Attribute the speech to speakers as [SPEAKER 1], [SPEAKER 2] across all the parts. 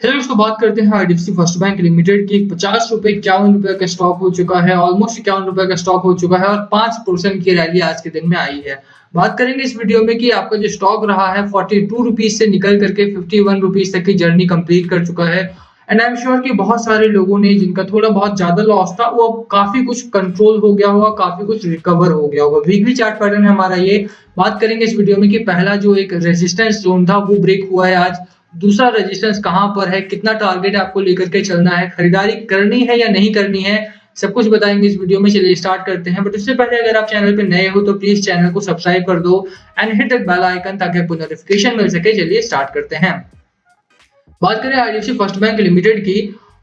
[SPEAKER 1] Hello दोस्तों, बात करते हैं आईडीएफसी फर्स्ट बैंक लिमिटेड की। 50 रुपए 51 रुपए का स्टॉक हो चुका है, ऑलमोस्ट 51 रुपए का स्टॉक हो चुका है और 5% की रैली आज के दिन में आई है। बात करेंगे इस वीडियो में कि आपका जो स्टॉक रहा है 42 रुपीज से निकल करके 51 रुपीज तक की जर्नी कंप्लीट कर चुका है। एंड आई एम श्योर कि बहुत सारे लोगों ने जिनका थोड़ा बहुत ज्यादा लॉस था वो अब काफी कुछ कंट्रोल हो गया होगा, काफी कुछ रिकवर हो गया होगा। वीकली चार्ट पैटर्न है हमारा ये। बात करेंगे इस वीडियो में कि पहला जो एक रेजिस्टेंस जोन था वो ब्रेक हुआ है आज। दूसरा रेजिस्टेंस कहां पर है, कितना टारगेट आपको लेकर के चलना है, खरीदारी करनी है या नहीं करनी है, सब कुछ बताएंगे इस वीडियो में। चलिए स्टार्ट करते हैं। बट उससे पहले अगर आप चैनल पे नए हो तो प्लीज चैनल को सब्सक्राइब कर दो and hit that bell icon ताकि आपको नोटिफिकेशन मिल सके। चलिए स्टार्ट करते हैं। बात करें आईडीएफसी फर्स्ट बैंक लिमिटेड की,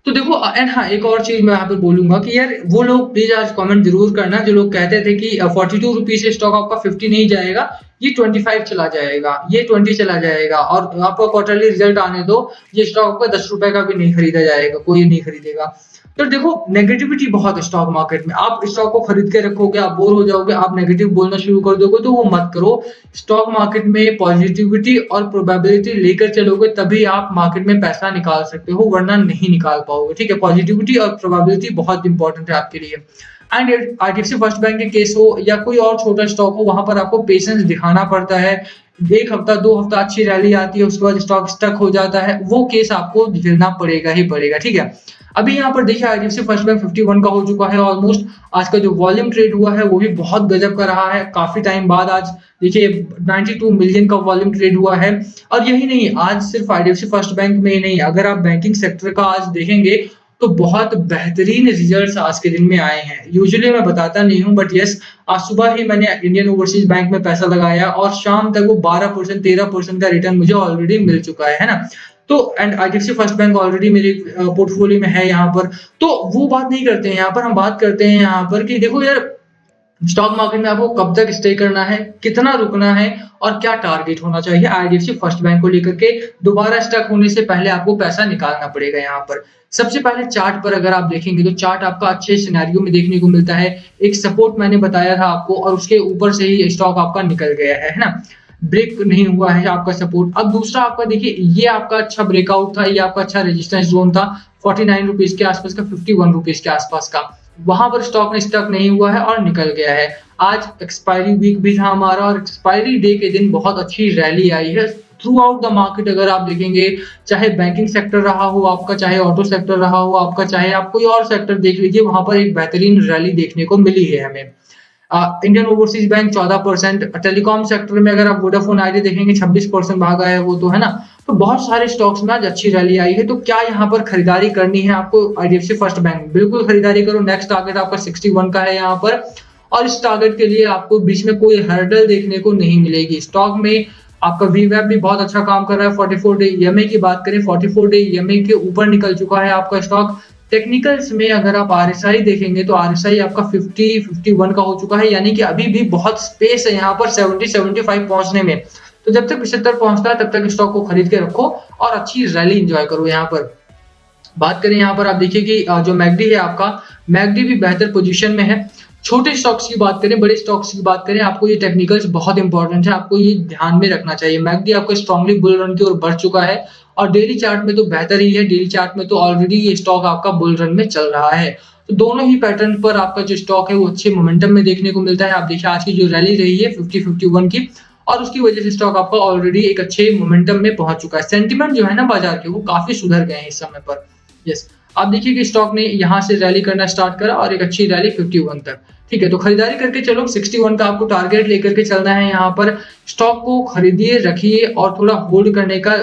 [SPEAKER 1] तो देखो एंड हाँ, एक और चीज मैं यहाँ पे बोलूंगा कि यार वो लोग प्लीज आज कमेंट जरूर करना जो लोग कहते थे कि 42 रुपीज से स्टॉक आपका 50 नहीं जाएगा, ये 25 चला जाएगा, ये 20 चला जाएगा और आपका क्वार्टरली रिजल्ट आने दो, ये स्टॉक आपका 10 रुपए का भी नहीं खरीदा जाएगा, कोई नहीं खरीदेगा। तो देखो नेगेटिविटी बहुत है स्टॉक मार्केट में। आप स्टॉक को खरीद के रखोगे, आप बोर हो जाओगे, आप नेगेटिव बोलना शुरू कर दोगे, तो वो मत करो। स्टॉक मार्केट में पॉजिटिविटी और प्रोबेबिलिटी लेकर चलोगे तभी आप मार्केट में पैसा निकाल सकते हो, वरना नहीं निकाल पाओगे। ठीक है, पॉजिटिविटी और प्रोबेबिलिटी बहुत इंपॉर्टेंट है आपके लिए। एंड आईडीएफसी फर्स्ट बैंक के केस हो या कोई और छोटा स्टॉक हो, वहां पर आपको पेशेंस दिखाना पड़ता है। एक हफ्ता 2 हफ्ता अच्छी रैली आती है, उसके बाद स्टॉक स्टक हो जाता है, वो केस आपको झेलना पड़ेगा ही पड़ेगा। ठीक है, अभी यहाँ पर देखिए आईडीएफसी फर्स्ट बैंक 51 का हो चुका है ऑलमोस्ट। आज का जो वॉल्यूम ट्रेड हुआ है वो भी बहुत गजब का रहा है, काफी टाइम बाद आज देखिए 92 मिलियन का वॉल्यूम ट्रेड हुआ है। और यही नहीं, आज सिर्फ आईडीएफसी फर्स्ट बैंक में ही नहीं, अगर आप बैंकिंग सेक्टर का आज देखेंगे तो बहुत बेहतरीन रिजल्ट्स आज के दिन में आए हैं। यूजुअली मैं बताता नहीं हूं, बट यस, आज सुबह ही मैंने इंडियन ओवरसीज बैंक में पैसा लगाया और शाम तक वो 12% 13% का रिटर्न मुझे ऑलरेडी मिल चुका है ना। तो and IDFC first bank already मेरे पोर्टफोलियो में है यहाँ पर। तो वो बात नहीं करते हैं यहाँ पर, हम बात करते हैं यहाँ पर कि देखो यार, स्टॉक मार्केट में आपको कब तक स्टे करना है, कितना रुकना है और क्या टारगेट होना चाहिए आईडीएफसी फर्स्ट बैंक को लेकर के। दोबारा स्टक होने से पहले आपको पैसा निकालना पड़ेगा यहाँ पर। सबसे पहले चार्ट पर अगर आप देखेंगे तो चार्ट आपका अच्छे सिनेरियो में देखने को मिलता है। एक सपोर्ट मैंने बताया था आपको और उसके ऊपर से ही स्टॉक आपका निकल गया है ना, ब्रेक नहीं हुआ है आपका सपोर्ट। अब दूसरा आपका देखिए, ये आपका अच्छा ब्रेकआउट था, ये आपका अच्छा रेजिस्टेंस जोन था 49 रुपीज के आसपास का, 51 रुपीज के आसपास का। वहां पर स्टॉक में स्टक नहीं हुआ है और निकल गया है। आज एक्सपायरी वीक भी था हमारा और एक्सपायरी डे के दिन बहुत अच्छी रैली आई है थ्रू आउट द मार्केट। अगर आप देखेंगे, चाहे बैंकिंग सेक्टर रहा हो आपका, चाहे ऑटो सेक्टर रहा हो आपका, चाहे आप कोई और सेक्टर देख लीजिए, वहां पर एक बेहतरीन रैली देखने को मिली है हमें। Indian overseas bank 14%, telecom sector में अगर आप वोडाफोन आईडी देखेंगे 26% भागा है वो, तो है ना। तो बहुत सारे स्टॉक्स में आज अच्छी रैली आई है। तो क्या यहाँ पर खरीदारी करनी है आपको आईडीएफसी फर्स्ट बैंक? बिल्कुल खरीदारी करो। नेक्स्ट टारगेट आपका 61 का है यहाँ पर और इस टारगेट के लिए आपको बीच में कोई हर्डल देखने को नहीं मिलेगी। स्टॉक में आपका वीवैप भी बहुत अच्छा काम कर रहा है। 44 डे ईएमए की बात करें, 44 डे ईएमए के ऊपर निकल चुका है आपका स्टॉक। टेक्निकल्स में अगर आप आरएसआई देखेंगे तो आरएसआई आपका 50-51 का हो चुका है, यानी कि अभी भी बहुत स्पेस है यहाँ पर 70-75 पहुंचने में। तो जब तक 75 पहुंचता है तब तक स्टॉक को खरीद के रखो और अच्छी रैली एंजॉय करो। यहाँ पर बात करें, यहाँ पर आप देखिए कि जो मैगडी है आपका, मैगडी भी बेहतर पोजीशन में है। छोटे स्टॉक्स की बात करें, बड़े स्टॉक्स की बात करें, आपको ये टेक्निकल्स बहुत इंपॉर्टेंट है, आपको ये ध्यान में रखना चाहिए। मैगडी आपको स्ट्रांगली बुल रन की ओर बढ़ चुका है और डेली चार्ट में तो बेहतर ही है। डेली चार्ट में तो ऑलरेडी ये स्टॉक आपका बुल रन में चल रहा है। तो दोनों ही पैटर्न पर आपका जो स्टॉक है वो अच्छे मोमेंटम में देखने को मिलता है। आप देखिए आज की जो रैली रही है 50-51 की, और उसकी वजह से स्टॉक आपका ऑलरेडी एक अच्छे मोमेंटम में पहुंच चुका है। सेंटिमेंट जो है ना बाजार के, वो काफी सुधर गए हैं इस समय पर। यस, आप देखिए कि स्टॉक ने यहाँ से रैली करना स्टार्ट करा और एक अच्छी रैली 51 तक। ठीक है, तो खरीदारी करके चलो। 61 का आपको टारगेट लेकर के चलना है। यहाँ पर स्टॉक को खरीदिए, रखिए और थोड़ा होल्ड करने का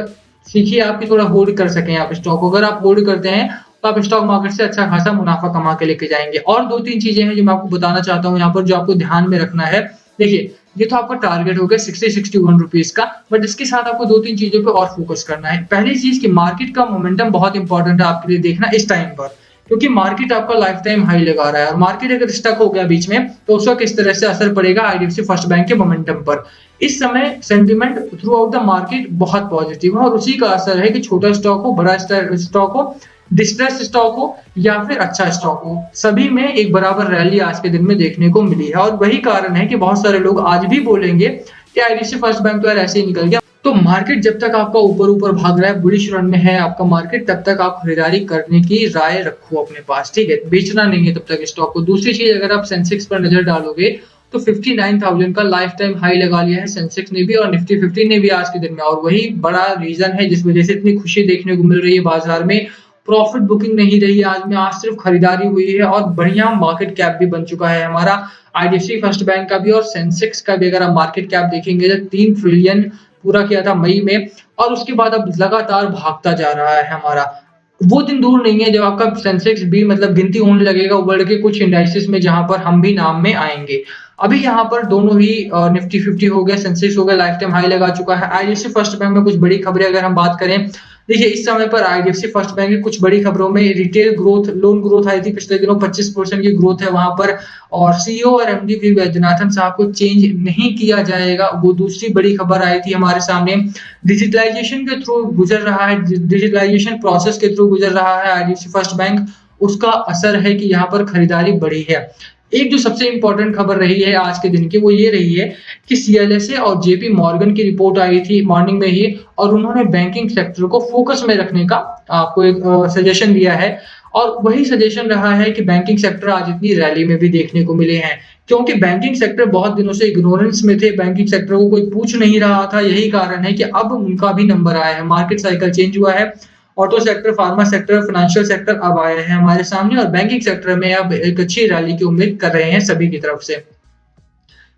[SPEAKER 1] सीखिए, आपकी थोड़ा होल्ड कर सकें आप स्टॉक को। अगर आप होल्ड करते हैं तो आप स्टॉक मार्केट से अच्छा खासा मुनाफा कमा के लेके जाएंगे। और 2-3 चीजें हैं जो मैं आपको बताना चाहता हूँ यहाँ पर, जो आपको ध्यान में रखना है। देखिए, ये तो आपका टारगेट हो गया 60-61 रुपीज का, बट इसके साथ आपको 2-3 चीजों पे और फोकस करना है। पहली चीज कि मार्केट का मोमेंटम बहुत इंपॉर्टेंट है आपके लिए देखना इस टाइम पर, क्योंकि मार्केट आपका लाइफ टाइम हाई लगा रहा है और मार्केट अगर स्टक हो गया बीच में तो उसका किस तरह से असर पड़ेगा आईडीएफसी फर्स्ट बैंक के मोमेंटम पर। इस समय sentiment through out the market बहुत पॉजिटिव है और उसी का असर है कि छोटा स्टॉक हो, बड़ा स्टॉक हो, डिस्ट्रेस स्टॉक हो या फिर अच्छा स्टॉक हो, सभी में एक बराबर रैली आज के दिन में देखने को मिली है। और वही कारण है कि बहुत सारे लोग आज भी बोलेंगे कि आईडीएफसी फर्स्ट बैंक तो यार ऐसे ही निकल गया, तो मार्केट जब तक आपका ऊपर-ऊपर भाग रहा है, बुलिश रन में है आपका मार्केट, तब तक आप खरीदारी करने की राय रखो अपने पास, ठीक है? बेचना नहीं है तब तक स्टॉक को। दूसरी चीज़, अगर आप सेंसेक्स पर नज़र डालोगे, तो 59,000 का लाइफ टाइम हाई लगा लिया है सेंसेक्स ने भी और निफ्टी 50 ने भी आज के दिन में, और वही बड़ा रीज़न है जिस वज़ह से इतनी खुशी देखने को मिल रही है बाज़ार में। प्रॉफिट बुकिंग नहीं रही आज में, आज सिर्फ खरीदारी हुई है और बढ़िया मार्केट कैप भी बन चुका है हमारा। आईडीएफसी फर्स्ट बैंक का भी और सेंसेक्स का भी अगर आप मार्केट कैप देखेंगे तो 3 ट्रिलियन पूरा किया था मई में, और उसके बाद अब लगातार भागता जा रहा है हमारा। वो दिन दूर नहीं है जब आपका सेंसेक्स भी मतलब गिनती होने लगेगा वर्ल्ड के कुछ इंडाइसेस में, जहां पर हम भी नाम में आएंगे। अभी यहाँ पर दोनों ही निफ्टी 50 हो गया, सेंसेक्स हो गया, लाइफ टाइम हाई लगा चुका है। आईडीएफसी फर्स्ट बैंक में कुछ बड़ी खबरें अगर हम बात करें, देखिए इस समय पर आईडीएफसी फर्स्ट बैंक की कुछ बड़ी खबरों में रिटेल ग्रोथ, लोन ग्रोथ आई थी पिछले दिनों, 25% की ग्रोथ है वहां पर, और सीईओ और एमडी वी वैद्यनाथन साहब को चेंज नहीं किया जाएगा, वो दूसरी बड़ी खबर आई थी हमारे सामने। डिजिटलाइजेशन के थ्रू गुजर रहा है, डिजिटलाइजेशन प्रोसेस के थ्रू गुजर रहा है आईडीएफसी फर्स्ट बैंक, उसका असर है कि यहाँ पर खरीदारी बढ़ी है। एक जो सबसे इंपॉर्टेंट खबर रही है आज के दिन की, वो ये रही है कि सीएलएसए और जेपी मॉर्गन की रिपोर्ट आई थी मॉर्निंग में ही, और उन्होंने बैंकिंग सेक्टर को फोकस में रखने का आपको एक सजेशन दिया है, और वही सजेशन रहा है कि बैंकिंग सेक्टर आज इतनी रैली में भी देखने को मिले हैं, क्योंकि बैंकिंग सेक्टर बहुत दिनों से इग्नोरेंस में थे, बैंकिंग सेक्टर को कोई पूछ नहीं रहा था। यही कारण है कि अब उनका भी नंबर आया है, मार्केट साइकिल चेंज हुआ है। Auto sector, pharma sector, financial sector अब आए हैं हमारे सामने, और बैंकिंग सेक्टर में अब एक अच्छी रैली की उम्मीद कर रहे हैं सभी की तरफ से।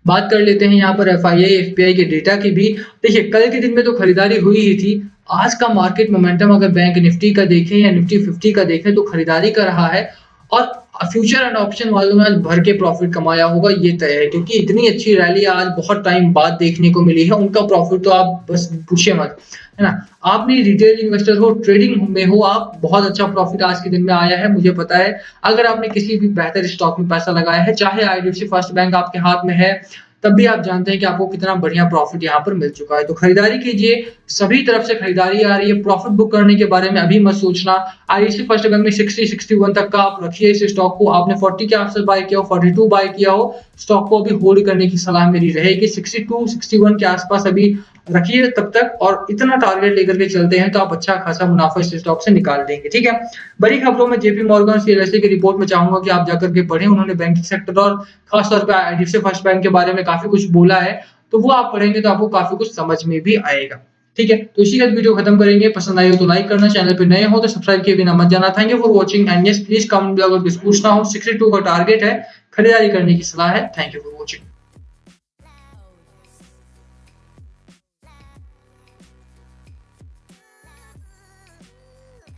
[SPEAKER 1] बात कर लेते हैं यहाँ पर एफआईआई एफपीआई के डेटा की भी। देखिए कल के दिन में तो खरीदारी हुई ही थी, आज का मार्केट मोमेंटम अगर बैंक निफ्टी का देखें या निफ्टी 50 का देखें तो खरीदारी कर रहा है, और फ्यूचर एंड ऑप्शन वालों ने आज भर के प्रॉफिट कमाया होगा ये तय है, क्योंकि इतनी अच्छी रैली आज बहुत टाइम बाद देखने को मिली है। उनका प्रॉफिट तो आप बस पूछिए मत, है ना? आप भी रिटेल इन्वेस्टर हो, ट्रेडिंग में हो, आप बहुत अच्छा प्रॉफिट आज के दिन में आया है, मुझे पता है। अगर आपने किसी भी बेहतर स्टॉक में पैसा लगाया है, चाहे आईडीएफसी फर्स्ट बैंक आपके हाथ में है, तब भी आप जानते हैं कि आपको कितना बढ़िया प्रॉफिट यहाँ पर मिल चुका है। तो खरीदारी कीजिए, सभी तरफ से खरीदारी आ रही है। प्रॉफिट बुक करने के बारे में अभी मत सोचना। आईडीएफसी फर्स्ट बैंक में 60-61 तक का आप रखिए इस स्टॉक को। आपने 40 के आसपास बाय किया हो, 42 बाय किया हो, स्टॉक को अभी होल्ड करने की सलाह मेरी रहेगी। 62-61 के आसपास अभी रखिए तब तक, और इतना टारगेट लेकर के चलते हैं तो आप अच्छा खासा मुनाफा इस स्टॉक से निकाल देंगे, ठीक है? बड़ी खबरों में जेपी मॉर्गन सीएलएसए की रिपोर्ट में चाहूंगा कि आप जाकर के पढ़ें। उन्होंने बैंकिंग सेक्टर और खासतौर पर आईडीएफसी फर्स्ट बैंक के बारे में काफी कुछ बोला है, तो वो आप पढ़ेंगे तो आपको काफी कुछ समझ में भी आएगा, ठीक है? तो इसी के साथ वीडियो खत्म करेंगे। पसंद आई हो तो लाइक करना, चैनल पे नए हो तो सब्सक्राइब किए बिना मत जाना। Thank you for watching, and yes please comment अगर कुछ पूछना हो। 62 का टारगेट है, खरीदारी करने की सलाह है। Thank you for watching.